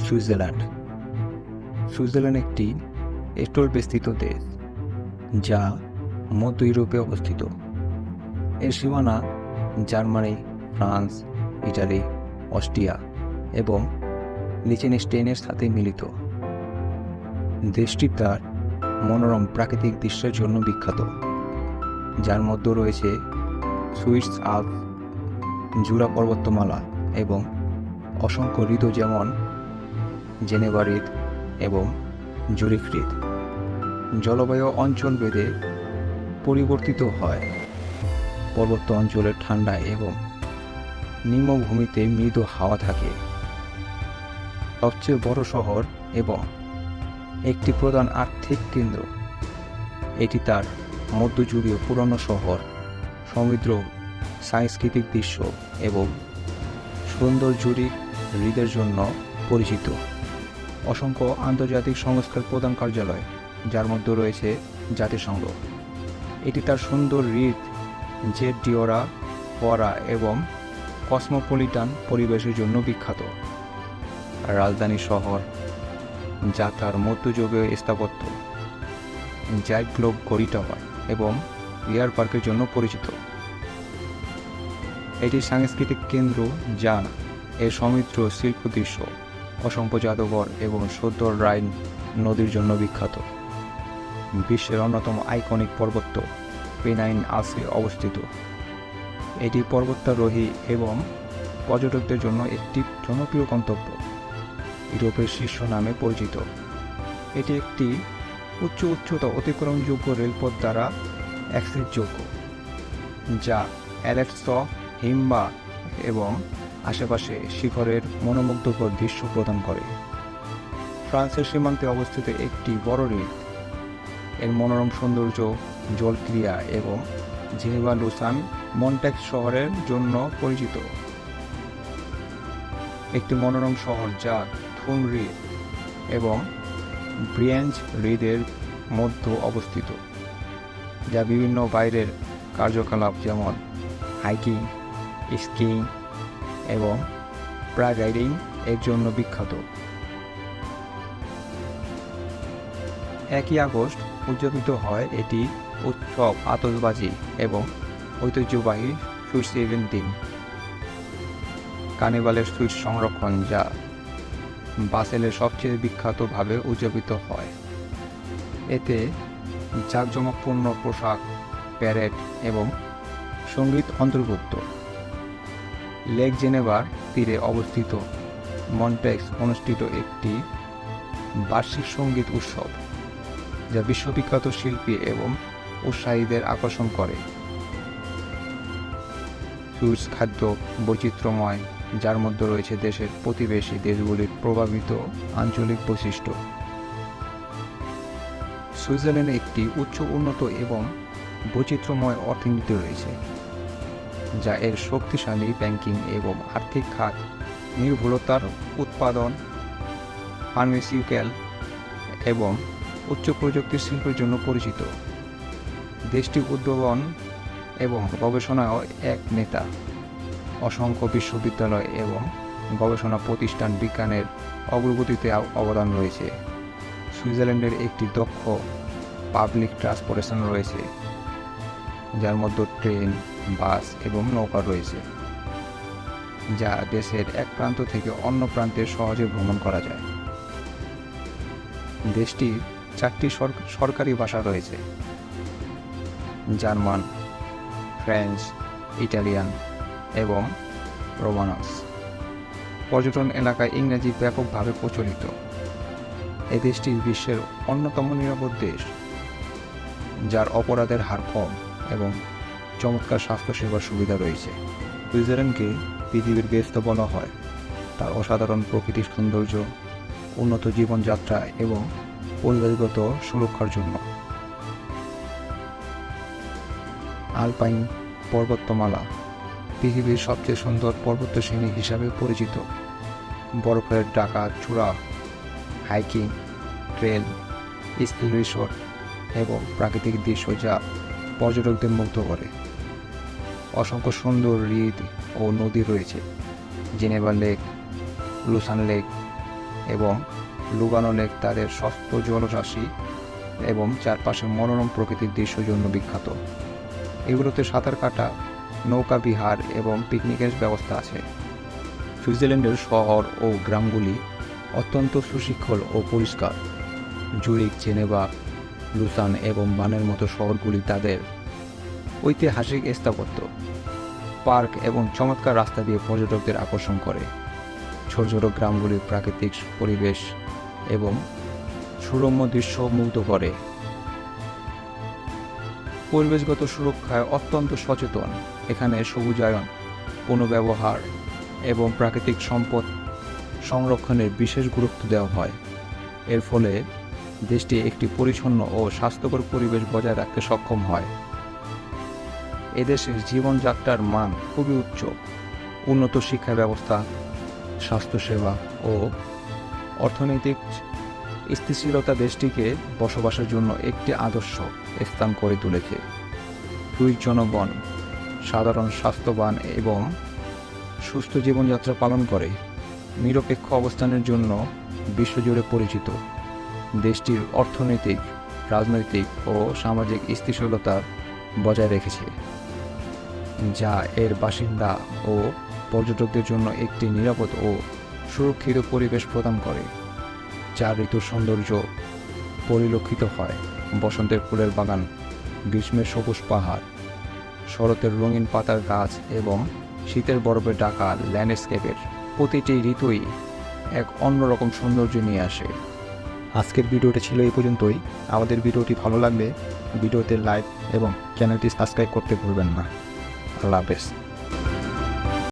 Switzerland. Switzerland একটি atoll বেষ্টিত দেশ যা মধ্য ইউরোপে অবস্থিত। এর সীমানা জার্মানি, ফ্রান্স, ইটালি, অস্ট্রিয়া এবং লিচেনস্টাইনের সাথে মিলিত। দেশটি তার মনোরম প্রাকৃতিক দৃশ্যের জন্য বিখ্যাত, যার মধ্যে রয়েছে সুইস আল্পস, জুরা পর্বতমালা এবং অসংখ্য হ্রদ যেমন জেনেভা হ্রদ এবং জুরিখ হ্রদ। জলবায়ু অঞ্চল ভেদে পরিবর্তিত হয়। পর্বত অঞ্চলে ঠান্ডা এবং নিম্নভূমিতে মৃদু হাওয়া থাকে। সবচেয়ে বড় শহর এবং একটি প্রধান আর্থিক কেন্দ্র, এটি তার মধ্যযুগীয় পুরনো শহর, সমৃদ্ধ সাংস্কৃতিক দৃশ্য এবং সুন্দর জুরিখ হ্রদের জন্য পরিচিত। অসংখ্য আন্তর্জাতিক সংস্থার প্রধান কার্যালয়, যার মধ্যে রয়েছে জাতিসংঘ। এটি তার সুন্দর হ্রদ, জেট ডিওরা ফোয়ারা এবং কসমোপলিটান পরিবেশের জন্য বিখ্যাত। রাজধানী শহর, যা তার মধ্যযুগীয় স্থাপত্য, জাইড গ্লোব ঘড়ি টাওয়ার এবং এয়ার পার্কের জন্য পরিচিত। এটি সাংস্কৃতিক কেন্দ্র যা এর সমৃদ্ধ শিল্প দৃশ্য, অসংখ্য জাদুঘর এবং সদ্য রাইন নদীর জন্য বিখ্যাত। বিশ্বের অন্যতম আইকনিক পর্বত পেনাইন আলপসে অবস্থিত। এটি পর্বতারোহী এবং পর্যটকদের জন্য একটি জনপ্রিয় গন্তব্য, ইউরোপের শীর্ষ নামে পরিচিত। এটি একটি উচ্চতা অতিক্রমযোগ্য রেলপথ দ্বারা অ্যাক্সেসযোগ্য, যা অ্যালেপস হিমবাহ এবং আশেপাশে শিখরের মনোমুগ্ধকর দৃশ্য প্রদান করে। ফ্রান্সের সীমান্তে অবস্থিত একটি বড় হ্রদ, এর মনোরম সৌন্দর্য, জলক্রিয়া এবং জেনেভা লুসান মন্টেক্স শহরের জন্য পরিচিত। একটি মনোরম শহর যা থুন হ্রদ এবং ব্রিয়েঞ্জ হ্রদের মধ্যে অবস্থিত, যা বিভিন্ন বাইরের কার্যকলাপ যেমন হাইকিং, স্কিইং এবং প্যারাগ্লাইডিং এর জন্য বিখ্যাত। 1 আগস্ট উদযাপিত হয় এটি উৎসব, আতশবাজি এবং ঐতিহ্যবাহী সুইস দিন। কার্নিভালের সুইস সংরক্ষণ, যা বাসেলের সবচেয়ে বিখ্যাতভাবে উদযাপিত হয়। এতে জাঁকজমকপূর্ণ পোশাক, প্যারেড এবং সঙ্গীত অন্তর্ভুক্ত। লেক জেনেভার তীরে অবস্থিত মন্টেক্স অনুষ্ঠিত একটি বার্ষিক সঙ্গীত উৎসব, যা বিশ্ববিখ্যাত শিল্পী এবং উৎসাহীদের আকর্ষণ করে। সুইস খাদ্য বৈচিত্র্যময়, যার মধ্যে রয়েছে দেশের প্রতিবেশী দেশগুলির প্রভাবিত আঞ্চলিক বৈশিষ্ট্য। সুইজারল্যান্ডে একটি উচ্চ উন্নত এবং বৈচিত্র্যময় অর্থনীতি রয়েছে, যা এর শক্তিশালী ব্যাংকিং এবং আর্থিক খাত, নির্ভরতার উৎপাদন, ফার্মাসিউটিক্যাল এবং উচ্চ প্রযুক্তির শিল্পের জন্য পরিচিত। দেশটি উদ্ভাবন এবং গবেষণায় এক নেতা। অসংখ্য বিশ্ববিদ্যালয় এবং গবেষণা প্রতিষ্ঠান বিজ্ঞানের অগ্রগতিতে অবদান রয়েছে। সুইজারল্যান্ডের একটি দক্ষ পাবলিক ট্রান্সপোর্টেশন রয়েছে, যার মধ্যে ট্রেন, বাস এবং নৌকা রয়েছে, যা দেশের এক প্রান্ত থেকে অন্য প্রান্তে সহজে ভ্রমণ করা যায়। দেশটির 4টি সরকারি ভাষা রয়েছে: জার্মান, ফ্রেঞ্চ, ইটালিয়ান এবং রোমানস। পর্যটন এলাকায় ইংরেজি ব্যাপকভাবে প্রচলিত। এই দেশটি বিশ্বের অন্যতম নিরাপদ দেশ, যার অপরাধের হার কম এবং চমৎকার স্বাস্থ্যসেবার সুবিধা রয়েছে। সুইজারল্যান্ডকে পৃথিবীর ব্যস্ত বলা হয় তার অসাধারণ প্রকৃতির সৌন্দর্য, উন্নত জীবনযাত্রা এবং পরিবেশগত সুরক্ষার জন্য। আলপাইন পর্বতমালা পৃথিবীর সবচেয়ে সুন্দর পর্বতশ্রেণী হিসাবে পরিচিত। বরফের ঢাকা চূড়া, হাইকিং ট্রেল, স্কি রিসোর্ট এবং প্রাকৃতিক দৃশ্য যা পর্যটকদের মুগ্ধ করে। অসংখ্য সুন্দর হ্রদ ও নদী রয়েছে: জেনেভা লেক, লুসান লেক এবং লুগানো লেক তাদের স্বচ্ছ জলরাশি এবং চারপাশে মনোরম প্রকৃতির দৃশ্যের জন্য বিখ্যাত। এগুলোতে সাঁতার কাটা, নৌকা বিহার এবং পিকনিকের ব্যবস্থা আছে। সুইজারল্যান্ডের শহর ও গ্রামগুলি অত্যন্ত সুশৃঙ্খল ও পরিষ্কার। জুরিক, জেনেভা, লুসান এবং বানের মতো শহরগুলি তাদের ঐতিহাসিক স্থাপত্য, পার্ক এবং চমৎকার রাস্তা দিয়ে পর্যটকদের আকর্ষণ করে। ছোট ছোট গ্রামগুলির প্রাকৃতিক পরিবেশ এবং সুরম্য দৃশ্য মুগ্ধ করে। পরিবেশগত সুরক্ষায় অত্যন্ত সচেতন। এখানে সবুজায়ন, পুনর্ব্যবহার এবং প্রাকৃতিক সম্পদ সংরক্ষণের বিশেষ গুরুত্ব দেওয়া হয়। এর ফলে দেশটি একটি পরিচ্ছন্ন ও স্বাস্থ্যকর পরিবেশ বজায় রাখতে সক্ষম হয়। এদেশের জীবনযাত্রার মান খুবই উচ্চ। উন্নত শিক্ষা ব্যবস্থা, স্বাস্থ্যসেবা ও অর্থনৈতিক স্থিতিশীলতা দেশটিকে বসবাসের জন্য একটি আদর্শ স্থান করে তুলেছে। সুইস জনগণ সাধারণ, স্বাস্থ্যবান এবং সুস্থ জীবনযাত্রা পালন করে। নিরপেক্ষ অবস্থানের জন্য বিশ্বজুড়ে পরিচিত। দেশটির অর্থনৈতিক, রাজনৈতিক ও সামাজিক স্থিতিশীলতা বজায় রেখেছে, যা এর বাসিন্দা ও পর্যটকদের জন্য একটি নিরাপদ ও সুরক্ষিত পরিবেশ প্রদান করে। 4 ঋতুর সৌন্দর্য পরিলক্ষিত হয়: বসন্তের ফুলের বাগান, গ্রীষ্মের সবুজ পাহাড়, শরতের রঙিন পাতার গাছ এবং শীতের বরফে ঢাকা ল্যান্ডস্কেপের প্রতিটি ঋতুই এক অন্যরকম সৌন্দর্য নিয়ে আসে। আজকের ভিডিওটি ছিল এই পর্যন্তই। আমাদের ভিডিওটি ভালো লাগলে ভিডিওতে লাইক এবং চ্যানেলটি সাবস্ক্রাইব করতে ভুলবেন না। আল্লাহ হাফেজ।